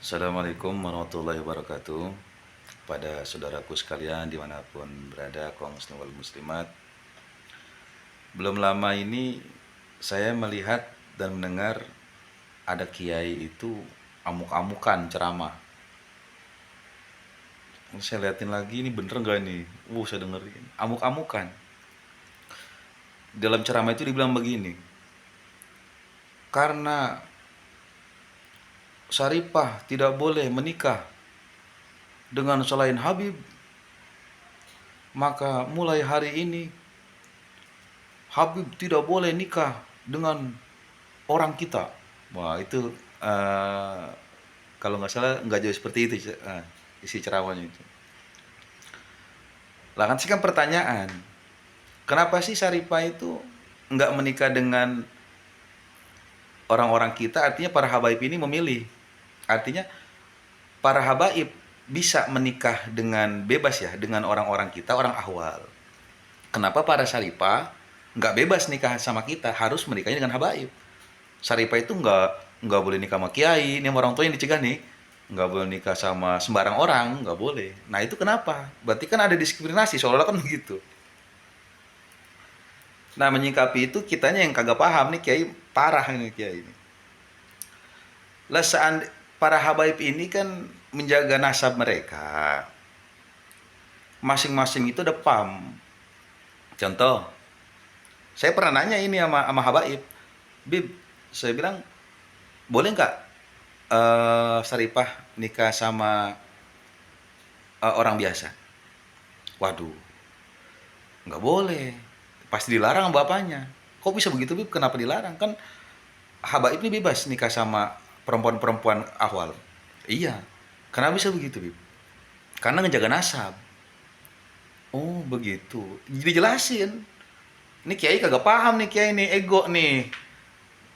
Assalamualaikum warahmatullahi wabarakatuh. Pada saudaraku sekalian dimanapun berada, kaum muslim wal muslimat. Belum lama ini saya melihat dan mendengar ada kiai itu amuk-amukan ceramah. Saya liatin lagi, ini bener gak nih? Saya dengerin amuk-amukan. Dalam ceramah itu dibilang begini, karena Syarifah tidak boleh menikah dengan selain Habib, maka mulai hari ini Habib tidak boleh nikah dengan orang kita. Wah itu eh, kalau nggak salah nggak jauh seperti itu isi ceramahnya itu. Lah kan sih kan pertanyaan, kenapa sih Syarifah itu nggak menikah dengan orang-orang kita? Artinya para habaib ini memilih. Artinya para habaib bisa menikah dengan bebas ya dengan orang-orang kita, orang ahwal. Kenapa para Syarifah nggak bebas nikah sama kita, harus menikahnya dengan habaib? Syarifah itu nggak boleh nikah sama kiai, ini orang tua yang dicegah nih, nggak boleh nikah sama sembarang orang, nggak boleh. Nah itu kenapa? Berarti kan ada diskriminasi, seolah-olah kan begitu. Nah menyikapi itu kitanya yang kagak paham nih kiai, parah ini kiai ini. Lah para habaib ini kan menjaga nasab mereka, masing-masing itu ada pam. Contoh, saya pernah nanya ini sama habaib, Bib, saya bilang boleh nggak Syarifah nikah sama orang biasa? Waduh, nggak boleh. Pasti dilarang sama bapaknya. Kok bisa begitu, Bib? Kenapa dilarang? Kan habaib ini bebas nikah sama perempuan-perempuan awal. Iya. Kenapa bisa begitu, Bib? Karena ngejaga nasab. Oh, begitu. Jadi jelasin. Ini kiai kagak paham nih kiai nih, ego nih.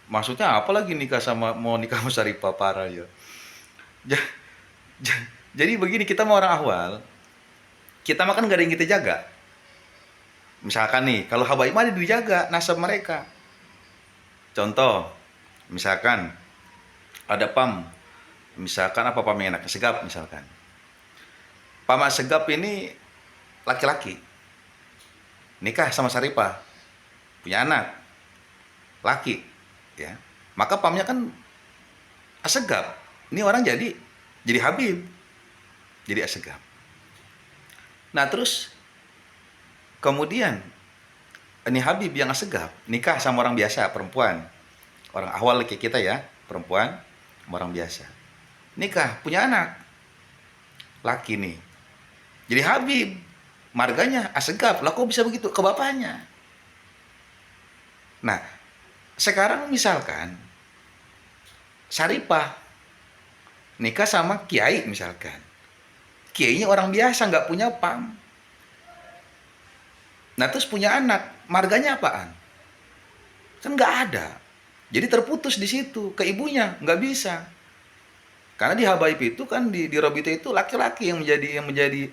Maksudnya apa lagi nikah sama mau nikah sama Syarifah, parah ya. Ja- Jadi begini, kita mau orang ahwal, kita makan gak ada yang kita jaga. Misalkan nih, kalau habaib mah dijaga nasab mereka. Contoh, misalkan ada pam, misalkan apa pam yang enak, segap misalkan. Pam segap ini laki-laki, nikah sama Syarifah, punya anak, laki, ya. Maka pamnya kan asegap. Ini orang jadi habib, jadi asegap. Nah terus kemudian ini habib yang asegap nikah sama orang biasa, perempuan, orang awal kayak kita ya, perempuan sama orang biasa, nikah punya anak laki nih, jadi habib, marganya asegaf. Lah kok bisa begitu ke bapaknya? Nah sekarang misalkan Syarifah nikah sama kiai, misalkan kiainya orang biasa nggak punya pam, nah terus punya anak, marganya apaan? Kan nggak ada. Jadi terputus di situ, ke ibunya nggak bisa. Karena di habaib itu kan di robito itu laki-laki yang menjadi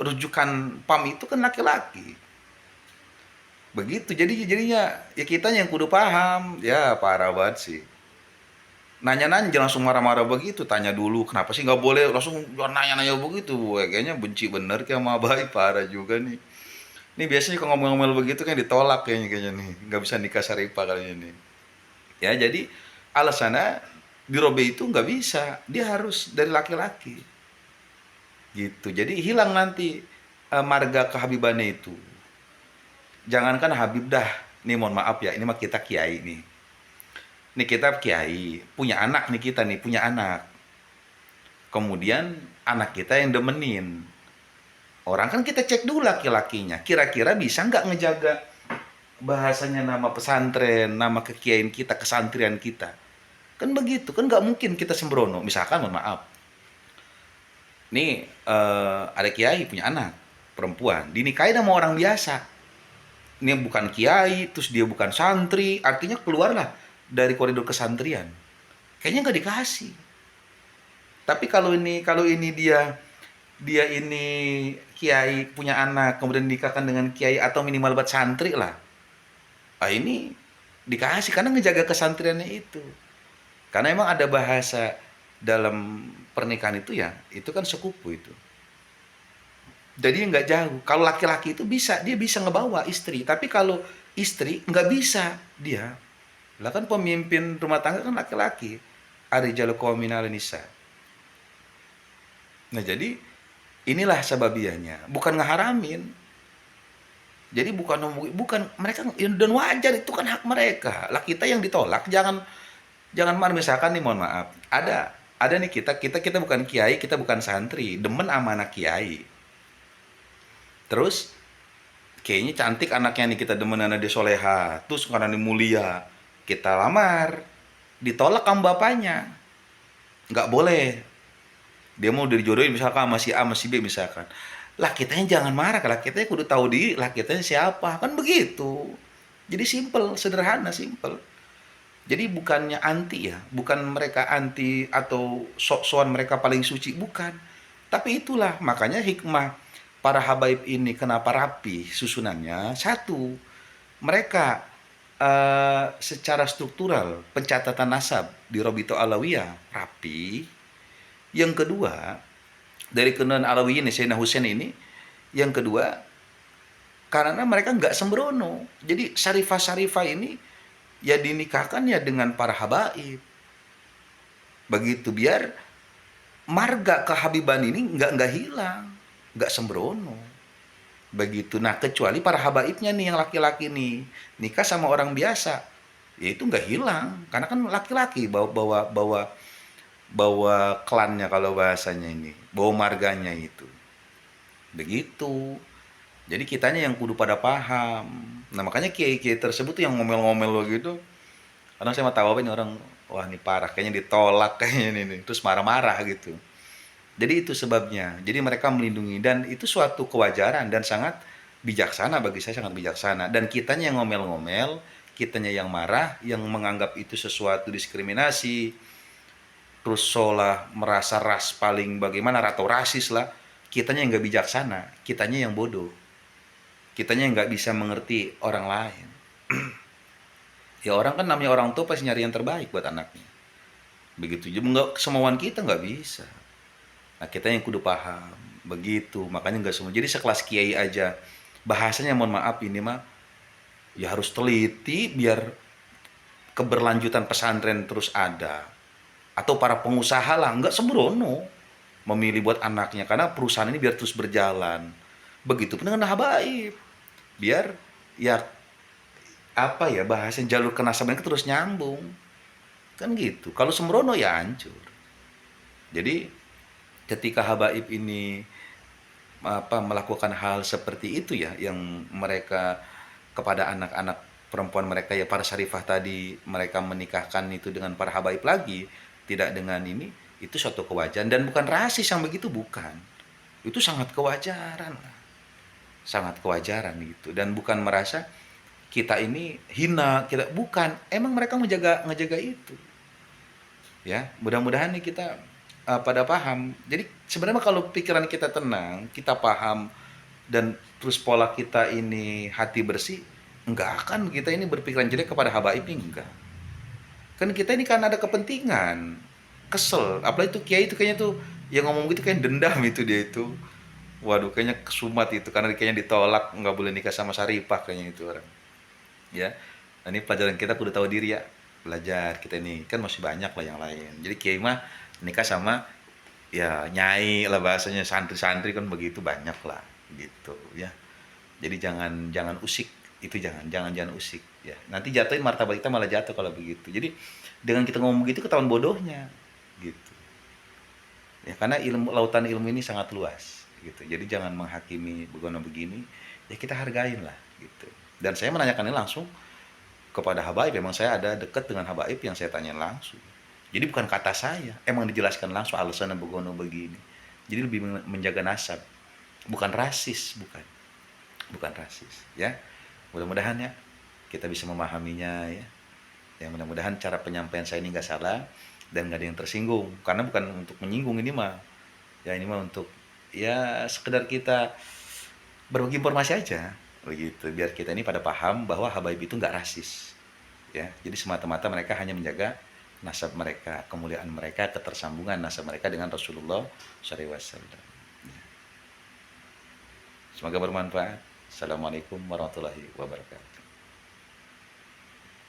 rujukan pam itu kan laki-laki. Begitu. Jadinya ya kita yang kudu paham. Ya parah banget sih. Nanya-nanya jangan langsung marah-marah begitu, tanya dulu kenapa sih nggak boleh langsung nanya-nanya begitu. Wah, kayaknya benci bener kayak sama baik, parah juga nih. Ini biasanya kalau ngomel-ngomel begitu kan ditolak kayaknya nih, nggak bisa nikah Syarifah kali ini. Ya jadi alasannya di Robe itu nggak bisa, dia harus dari laki-laki gitu. Jadi hilang nanti marga kehabibannya itu. Jangankan Habib dah, nih mohon maaf ya, ini mah kita kiai nih. Nih kita kiai, punya anak nih, kita nih punya anak. Kemudian anak kita yang demenin. Orang kan kita cek dulu laki-lakinya, kira-kira bisa nggak ngejaga bahasanya, nama pesantren, nama kekiaian kita, kesantrian kita. Kan begitu, kan nggak mungkin kita sembrono. Misalkan mohon maaf, nih ada kiai punya anak perempuan, dinikahin sama orang biasa. Ini bukan kiai, terus dia bukan santri, artinya keluarlah dari koridor kesantrian. Kayaknya nggak dikasih. Tapi kalau ini dia ini kiai punya anak, kemudian nikahkan dengan kiai atau minimal buat santri lah. Ah ini dikasih karena ngejaga kesantriannya itu. Karena emang ada bahasa dalam pernikahan itu ya itu kan sekupu itu. Jadi nggak jauh. Kalau laki-laki itu bisa, dia bisa ngebawa istri. Tapi kalau istri nggak bisa dia. Lah kan pemimpin rumah tangga kan laki-laki. Ar-rijalu qawwamuna 'alan nisa. Nah jadi inilah sababiannya. Bukan ngeharamin. Jadi bukan mereka, dan wajar, itu kan hak mereka. Lah kita yang ditolak, jangan marah. Misalkan nih, mohon maaf, ada nih, kita bukan kiai, kita bukan santri, demen sama anak kiai. Terus kayaknya cantik anaknya nih, kita demen anak dia soleha, terus karena dia mulia, kita lamar, ditolak sama bapaknya, nggak boleh. Dia mau dijodohin misalkan sama si A sama si B misalkan, lah kitanya jangan marah, lah kitanya kudu tahu diri, lah kitanya siapa, kan begitu. Jadi simple, sederhana, simple. Jadi bukannya anti ya, bukan mereka anti atau sok-sokan mereka paling suci, bukan. Tapi itulah makanya hikmah para habaib ini kenapa rapi susunannya. Satu, mereka secara struktural pencatatan nasab di Robito Alawiyah rapi. Yang kedua, dari keturunan Alawiyyin Sayyidina Husain ini, yang kedua karena mereka nggak sembrono. Jadi syarifah-syarifah ini ya dinikahkan ya dengan para habaib. Begitu, biar marga kehabiban ini nggak hilang, nggak sembrono. Begitu. Nah, kecuali para habaibnya nih yang laki-laki nih nikah sama orang biasa, ya itu nggak hilang karena kan laki-laki bawa bawa bawa bawa klannya, kalau bahasanya ini, bawa marganya itu. Begitu. Jadi kitanya yang kudu pada paham. Nah, makanya kiai-kiai tersebut tuh yang ngomel-ngomel gitu. Kadang saya mau tahu apa ini orang, wah ini parah, kayaknya ditolak kayaknya ini, terus marah-marah gitu. Jadi itu sebabnya. Jadi mereka melindungi, dan itu suatu kewajaran dan sangat bijaksana, bagi saya sangat bijaksana. Dan kitanya yang ngomel-ngomel, kitanya yang marah, yang menganggap itu sesuatu diskriminasi, terus seolah merasa ras paling bagaimana atau rasis lah, kitanya yang nggak bijaksana, kitanya yang bodoh, kitanya yang nggak bisa mengerti orang lain. Ya orang kan namanya orang tua pasti nyari yang terbaik buat anaknya. Begitu juga nggak semauan kita, nggak bisa. Nah kita yang kudu paham. Begitu, makanya nggak semua. Jadi sekelas kiai aja bahasanya, mohon maaf ini mah ya harus teliti biar keberlanjutan pesantren terus ada. Atau para pengusaha lah nggak sembrono memilih buat anaknya, karena perusahaan ini biar terus berjalan. Begitu pun dengan habaib, biar ya apa ya bahasanya, jalur kenasaban itu terus nyambung, kan gitu. Kalau sembrono ya hancur. Jadi ketika habaib ini melakukan hal seperti itu ya, yang mereka kepada anak-anak perempuan mereka ya, para syarifah tadi, mereka menikahkan itu dengan para habaib lagi, tidak dengan ini, itu suatu kewajaran dan bukan rasis yang begitu, bukan. Itu sangat kewajaran, sangat kewajaran gitu, dan bukan merasa kita ini hina, kita bukan, emang mereka ngejaga itu. Ya, mudah-mudahan nih kita pada paham. Jadi sebenarnya kalau pikiran kita tenang, kita paham, dan terus pola kita ini hati bersih, enggak akan kita ini berpikiran jelek kepada habaib ini, enggak. Kan kita ini kan ada kepentingan, kesel, apalagi itu kiai itu kayaknya tuh yang ngomong gitu kayak dendam itu dia itu. Waduh, kayaknya kesumat itu karena kayaknya ditolak nggak boleh nikah sama Saripah kayaknya itu orang. Ya, nah, ini pelajaran kita kudu tahu diri ya, belajar kita ini kan masih banyak lah yang lain. Jadi kiai mah nikah sama ya nyai lah, bahasanya santri-santri kan begitu banyak lah gitu ya. Jadi jangan jangan usik itu, jangan usik ya, nanti jatuhin martabat kita, malah jatuh kalau begitu. Jadi dengan kita ngomong begitu ketahuan bodohnya gitu ya, karena lautan ilmu ini sangat luas gitu. Jadi jangan menghakimi begini, ya kita hargain lah gitu. Dan saya menanyakannya langsung kepada habaib, memang saya ada dekat dengan habaib yang saya tanya langsung. Jadi bukan kata saya, emang dijelaskan langsung alasannya begini. Jadi lebih menjaga nasab, bukan rasis, bukan rasis ya. Mudah-mudahan ya kita bisa memahaminya ya. Ya mudah-mudahan cara penyampaian saya ini nggak salah dan nggak ada yang tersinggung, karena bukan untuk menyinggung ini mah. Ya ini mah untuk ya sekedar kita berbagi informasi aja begitu, biar kita ini pada paham bahwa habaib itu nggak rasis ya. Jadi semata-mata mereka hanya menjaga nasab mereka, kemuliaan mereka, ketersambungan nasab mereka dengan Rasulullah SAW. Semoga bermanfaat. Assalamualaikum warahmatullahi wabarakatuh.